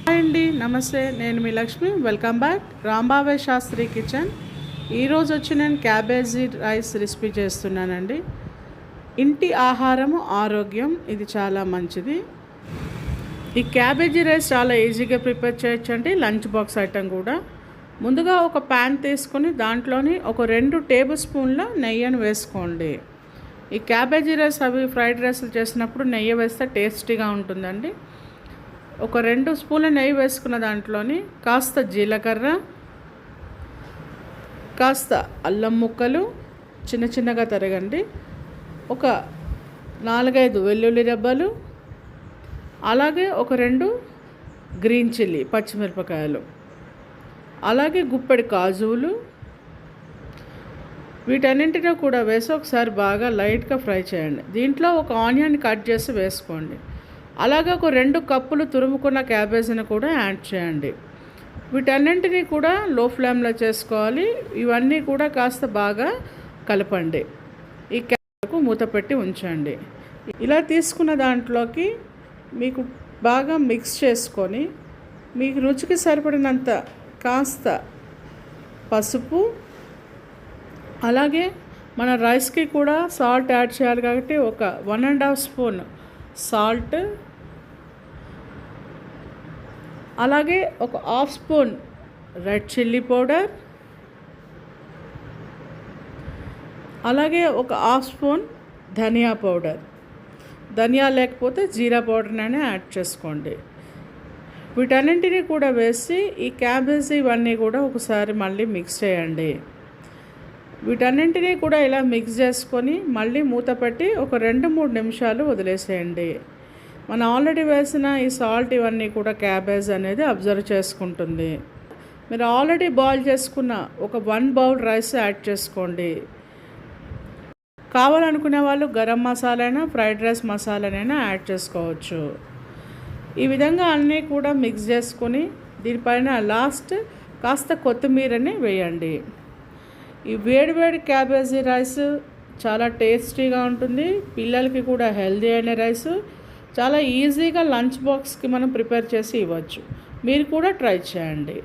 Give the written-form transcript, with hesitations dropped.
Hi అండి, నమస్తే. నేను మీ లక్ష్మి. వెల్కమ్ బ్యాక్ రాంబాబే శాస్త్రి కిచెన్. ఈరోజు వచ్చి నేను క్యాబేజీ రైస్ రెసిపీ చేస్తున్నానండి. ఇంటి ఆహారము ఆరోగ్యం, ఇది చాలా మంచిది. ఈ క్యాబేజీ రైస్ చాలా ఈజీగా ప్రిపేర్ చేయొచ్చు అండి, లంచ్ బాక్స్ ఐటెం కూడా. ముందుగా ఒక ప్యాన్ తీసుకొని దాంట్లోని ఒక 2 టేబుల్ స్పూన్ల నెయ్యిని వేసుకోండి. ఈ క్యాబేజీ రైస్ ఫ్రైడ్ రైస్లు చేసినప్పుడు నెయ్యి వేస్తే టేస్టీగా ఉంటుందండి. ఒక 2 స్పూన్ల నెయ్యి వేసుకున్న దాంట్లోని కాస్త జీలకర్ర, కాస్త అల్లం ముక్కలు చిన్న చిన్నగా తరగండి, ఒక 4-5 వెల్లుల్లి రెబ్బలు, అలాగే ఒక 2 గ్రీన్ చిల్లీ పచ్చిమిరపకాయలు, అలాగే గుప్పెడి కాజువులు, వీటన్నింటినీ కూడా వేసి ఒకసారి బాగా లైట్గా ఫ్రై చేయండి. దీంట్లో ఒక ఆనియన్ కట్ చేసి వేసుకోండి. అలాగే ఒక 2 కప్పులు తురుముకున్న క్యాబేజీని కూడా యాడ్ చేయండి. వీటన్నింటినీ కూడా లో ఫ్లేమ్లో చేసుకోవాలి. ఇవన్నీ కూడా కాస్త బాగా కలపండి. ఈ క్యాబేజీకు మూత పెట్టి ఉంచండి. ఇలా తీసుకున్న దాంట్లోకి మీకు బాగా మిక్స్ చేసుకొని మీకు రుచికి సరిపడినంత కాస్త పసుపు, అలాగే మన రైస్కి కూడా సాల్ట్ యాడ్ చేయాలి కాబట్టి ఒక 1.5 స్పూన్ సాల్ట్, అలాగే ఒక 1/2 స్పూన్ రెడ్ చిల్లీ పౌడర్, అలాగే ఒక 1/2 స్పూన్ ధనియా పౌడర్. ధనియా లేకపోతే జీరా పౌడర్నైనా యాడ్ చేసుకోండి. వీటన్నింటినీ కూడా వేసి ఈ క్యాబేజీ ఇవన్నీ కూడా ఒకసారి మళ్ళీ మిక్స్ చేయండి. వీటన్నింటినీ కూడా ఇలా మిక్స్ చేసుకొని మళ్ళీ మూత పెట్టి ఒక 2-3 నిమిషాలు వదిలేసేయండి. మనం ఆల్రెడీ వేసిన ఈ సాల్ట్ ఇవన్నీ కూడా క్యాబేజ్ అనేది అబ్జర్వ్ చేసుకుంటుంది. మీరు ఆల్రెడీ బాయిల్ చేసుకున్న ఒక 1 బౌల్ రైస్ యాడ్ చేసుకోండి. కావాలనుకునే వాళ్ళు గరం మసాలానా ఫ్రైడ్ రైస్ మసాలానైనా యాడ్ చేసుకోవచ్చు. ఈ విధంగా అన్నీ కూడా మిక్స్ చేసుకొని దీనిపైన లాస్ట్ కాస్త కొత్తిమీరని వేయండి. ఈ వేడివేడి క్యాబేజీ రైస్ చాలా టేస్టీగా ఉంటుంది. పిల్లలకి కూడా హెల్దీ అయిన రైస్, చాలా ఈజీగా లంచ్ బాక్స్కి మనం ప్రిపేర్ చేసి ఇవ్వచ్చు. మీరు కూడా ట్రై చేయండి.